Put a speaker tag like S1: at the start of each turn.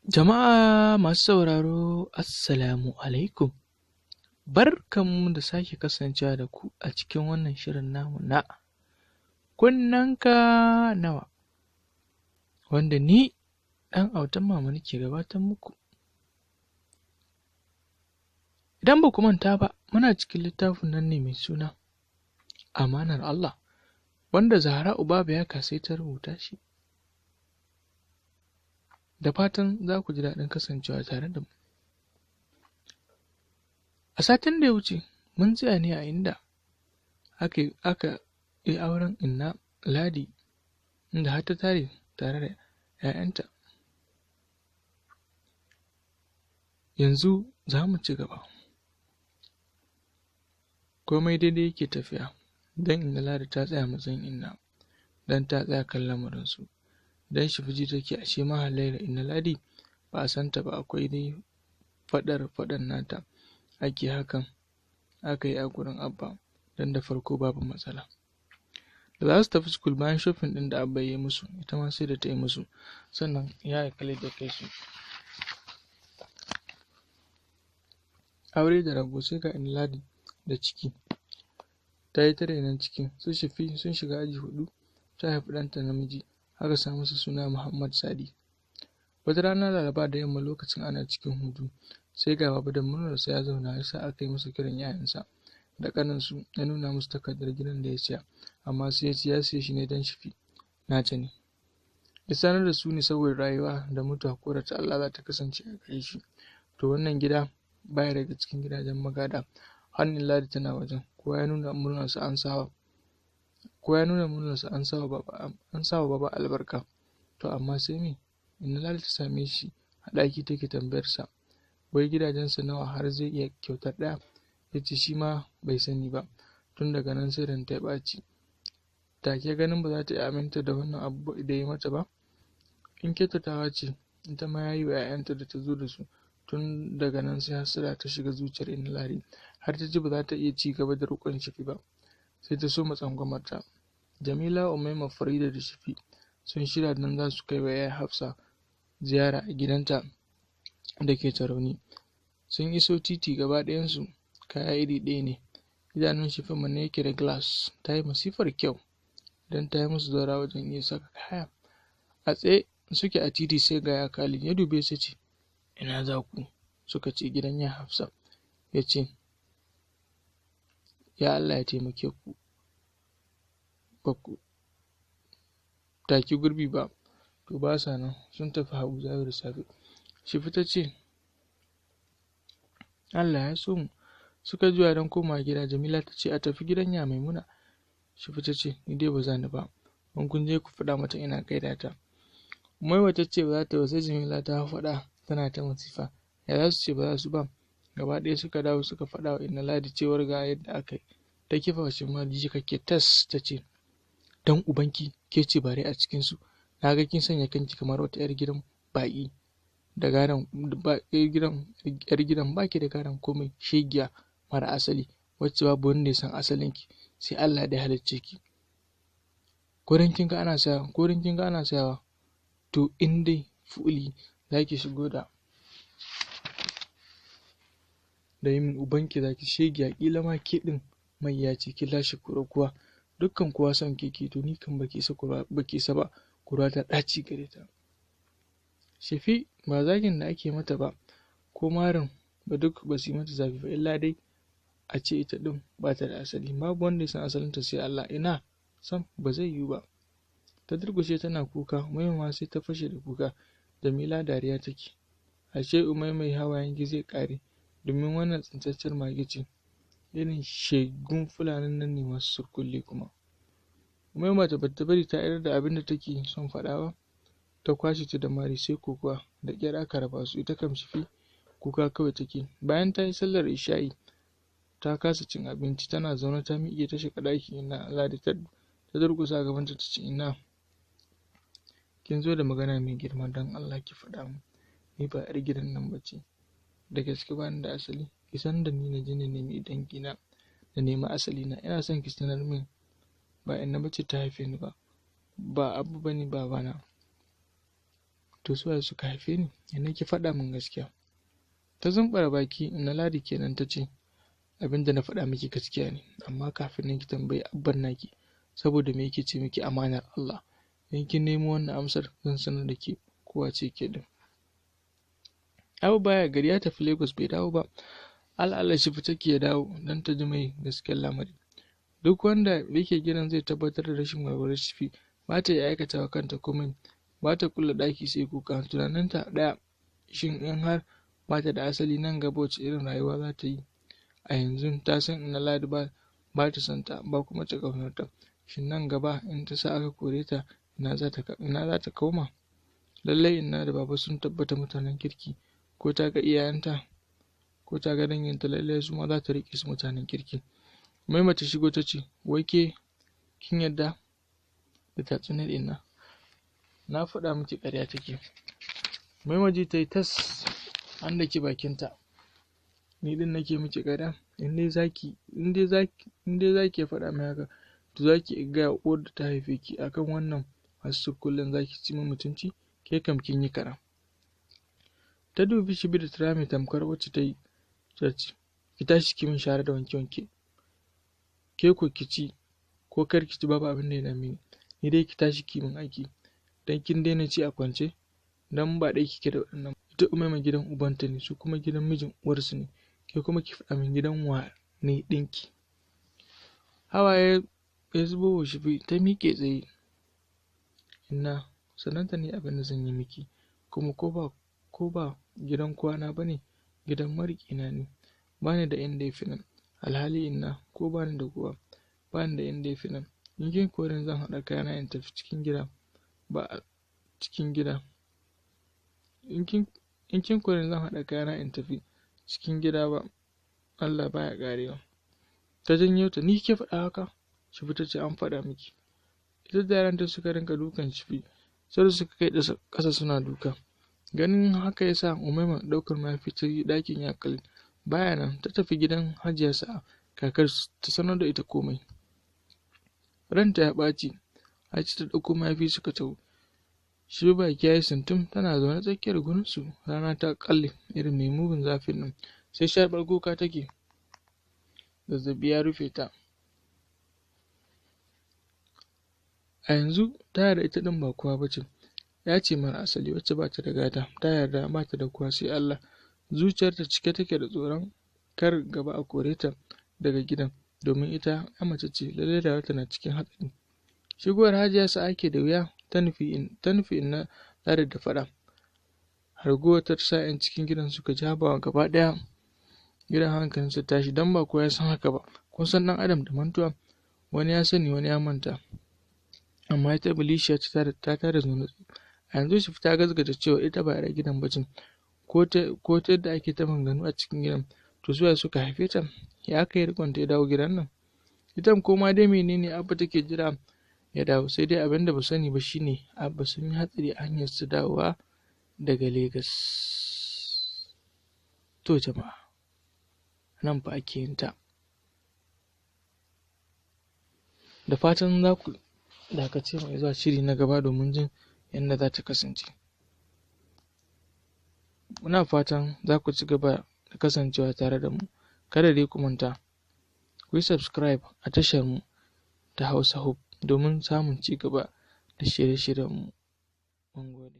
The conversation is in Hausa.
S1: Jama'a masu sauraro, Assalamu alaikum. Barkanmu da sake kasancewa da ku a cikin wannan shirin namu na kunnanka nawa, wanda ni ɗan autan mama nake gabatar muku. Idan ba ku manta ba, muna cikin littafin nan ne mai suna Amanar Allah, wanda Zahra'u Baba ya kasai ta rubuta shi. Da fatan za ku ji daɗin kasancewa tare da mu. A satin da ya wuce, mun tsaya ne a inda aka yi auren Inna Ladi, inda har ta tare tare da ‘ya'yanta. Yanzu za mu ci gaba. Komai daidai yake tafiya, don Inna Ladi ta tsaya matsayin Inna, don ta tsaya kan lamarinsu. Don Shifiji take ashe ma halayyar Inna Ladi ba a santa ba, akwai dai faɗan nata ake hakan aka yi a gurin Abba, don da farko babu matsala. Da za su tafi school bayan shopping ɗin da Abba ya yi musu, ita ma sai da ta yi musu, sannan ya yi Khalid da kai su aure da rabo. Sai ga Inna Ladi da ciki, ta yi ta rainon cikin. Su Shifi sun shiga aji 4, ta haifi ɗanta namiji, aka sa masa suna Muhammad Sadi. Wata rana Laraba da yamma, lokacin ana cikin hutu, sai ga Baba da murnarsa ya zauna, ya sa aka yi masa kiran ‘ya'yansa da ƙaninsu, ya nuna musu takardar gidan da ya siya, amma sai ya ce ya siye shi ne don Shifi nata ne. Ya sanar da su ne saboda rayuwa da mutuwa ko da ta Allah za ta kasance a gare shi. To wannan gida baya daga cikin gidajen magada. Hannun Ladi tana wajen, kowa ya nuna murnarsa an sawa Baba albarka. To amma sai me? Inna Ladi ta same shi a ɗaki, take tambayarsa wai gidajensa nawa har zai iya kyautar ɗaya. Ya ce shi ma bai sani ba. Tun daga nan sai ranta ya ɓaci. Take ganin ba za ta iya aminta da wannan abu da ya mata ba, in kyautatawa ce ita ma ya yi wa ‘ya'yanta da ta zo da su. Tun daga nan sai hassada ta shiga zuciyar Inna Ladi, har ta ji ba za ta iya ci gaba da riƙon Shifi ba, sai ta so tsangwamarta. Jamila, Umaima, Farida da Shifi sun shirya don za su kai wa yaya Hafsa ziyara a gidanta da ke Tarauni. Sun iso titi gaba ɗayansu kaya iri ɗaya ne. Idanun Shifi manne yake da glass, ta yi masifar kyau don ta yi musu zaura wajen iya saka kaya. A tsaye suke a titi, sai ga ya Khalid ya dube su ce, ina za ku? Suka ce gidan ya Hafsa. Ya ce, ya Allah ya taimake ku, ba ku taki gurbi ba. To ba sa nan, sun tafi Abuja da safe. Shifi ta ce, Allah ya so mu. Suka juya don koma gida. Jamila ta ce a tafi gidan ya Maimuna. Shifi ta ce, ni dai ba za ni ba, in kun je ku faɗa mata ina gaida ta. Umaima ta ce ba za ta ba, sai Jamila ta faɗa tana ta masifa. Ya za su ce ba za su ba? Gaba ɗaya suka dawo suka faɗa wa Inna Ladi cewar ga yadda aka yi. Ta kifa wa Shimali kake tas, ta ce, dan ubanki ke ce bare a cikinsu. Na ga kin sanya kanki kamar wata 'yar gidan baƙi da gadon yar gidan baki da gadon komai, shegiya mara asali wacce babu wanda ya san asalinki sai Allah da ya halicce ki. Korin kin ga ana sayawa to in dai fu'uli zaki shigo da yin ubanki zaki shegiya, kila ma ke din mai ya ce ki lashe kura kuwa, dukkan kuwa son keke, to ni kan baki sa ba, kura ta ɗaci gare ta. Shafi ba zagin da ake mata ba ko marin ba, duk ba su yi mata zafi ba, illa dai a ce ita din ba ta da asali, babu wanda ya san asalinta sai Allah. Ina sam ba zai yiwu ba. Ta durkushe tana kuka. Umaima sai ta fashe da kuka. Jamila dariya take. Ashe Umaima hawayen ki zai kare, domin wannan tsintaccen mage ce, irin shegun fulanin nan ne masu surkulle kuma. Umaima ta bata bari ta yar da abin da take son faɗa ba, ta kwashe ta da mari sai kokuwa da ƙyar aka raba su. Ita kam Shifi kuka kawai take. Bayan ta yi sallar isha'i, ta kasa cin abinci, tana zaune ta miƙe ta shiga ɗaki. Inna Ladi ta durƙusa gabanta ta ce, ina kin zo da magana mai girma, don Allah ki faɗa mu, ni ba 'yar gidan nan ba ce, da gaske ba ni da asali. Ki san da ni na je na nemi dangina, na nemi asali na. Ina son ki sanar min ba Inna bace ta haife ni ba, ba Abu bane babana. to su waye suka haife ni? Ina ki faɗa min gaskiya. Ta zumbura baki, Inna Ladi kenan ta ce, abin da na faɗa miki gaskiya ne, amma kafin nan ki tambayi abban naki, saboda me yake ce miki amanar Allah. In kin nemo wannan amsar zan sanar da ke kowa ce ke din. Abu baya gari ya tafi Lagos bai dawo ba. Allah shi fita ke dawo don ta ji mai gaskiyar lamari. Duk wanda yake gidan zai tabbatar da rashin walwalar shi, ba ta yi aikata wa kanta komai, ba ta kulle ɗaki sai kuka. Tunaninta ɗaya, shin in har ba ta da asali nan gaba wace irin rayuwa za ta yi? A yanzu ta san Inna Ladi ba ta son ta, ba kuma ta ƙaunar ta. Shin nan gaba in ta sa aka kore ta, ina za ta koma? Lallai Inna da Baba sun tabbata mutanen kirki, ko ta ga iyayenta ko ta ga danginta, lallai su ma za ta riƙe su mutanen kirki. Maima ta shigo ta ce, wai ke kin yadda da tatsuniyar Inna? Na faɗa miki ƙarya take. Maima ji ta yi tas, an daki bakinta. Ni din nake miki ƙarya? In dai zaki faɗa mai haka, to zaki ga uwar da ta haife ki akan wannan masu kullum zaki ci min mutunci? Ke kam kin yi karam. Ta dubi shi da turami tamkar wacce ta yi tarci. Ki tashi ki min share da wanke-wanke. Ke ko ki ci ko kar ki ci babu abin da ya dame ni. Ni dai ki tashi ki min aiki. Dan kin daina ci a kwance, dan ba dai kike da waɗannan. Ita Umaima gidan ubanta ne, su kuma gidan mijin uwarsu ne. Ke kuma ki faɗa min gidan wa ne ɗinki. Hawaye ya zubo wa shi ta miƙe tsaye. Inna, sananta ne abin da zan yi miki, kuma ko ba gidan kwana ba ne, gidan mariƙina ne. Ba ni da inda ya fi nan. Alhali Inna, ko ba ni da kowa, ba ni da inda ya fi nan. In kin korin zan haɗa kayana in tafi cikin gida, ba a cikin gida. In kin korin zan haɗa kayana in tafi cikin gida ba, Allah baya ƙarewa. Ta janyo ta, ni ke faɗa haka? Shifi ta ce, an faɗa miki. Ita da yaranta suka rinka dukan Shifi, sai suka kai da ƙasa suna duka. Ganin haka ya sa Umaima ɗaukar mafi ta yi ɗakin yakalin. Baya nan ta tafi gidan Hajiya Sa'a, kakar ta sanar da ita komai. Ranta ya ɓaci, Haji ta ɗauko mafi suka taho. Shifi baki ya yi sintim, tana zaune tsakiyar gurinsu. Rana ta ƙalle irin mai mugun zafin nan, sai sharɓar kuka take. Zazzaɓi ya rufe ta. A yanzu ta yarda ita ɗin ba kowa ba ce. Ya ce mara asali wacce ba ta da gata, ta yarda ba ta da kowa sai Allah. Zuciyarta cike take da tsoron kar gaba a kore ta daga gidan, domin ita ya mace ce, lallai da na cikin hatsari. Shigowar Hajiya Sa'a ke da wuya, ta nufi Inna Ladi da faɗa. Harguwar ta sa 'yan cikin gidan suka jabawa gaba ɗaya gidan hankalinsa tashi, don ba kowa ya san haka ba. Kun san ɗan adam da mantuwa, wani ya sani wani ya manta. Amma ita Bilishiya ta tada zaune. A yanzu shi ta gazgata cewa ita ba yar gidan bacin, ko ta yadda ake ta maganganu a cikin gidan, to suwaye suka haife ta? Ya aka yi rikon ta ya dawo gidan nan? Ita ko ma dai menene Abba take jira ya dawo, sai dai abin da ba sani ba shine Abba sun yi hatsari a hanyar su dawowa daga Legas. To jama'a, nan fa ake yin ta. Da fatan za ku dakace mai zuwa shiri na gaba domin jin yadda za ta kasance. Muna fatan za ku ci gaba da kasancewa tare da mu. Kada dai ku manta, ku yi subscribe a tashar mu ta Hausa Hope domin samun ci gaba da shirye-shiryenmu. Mun gode.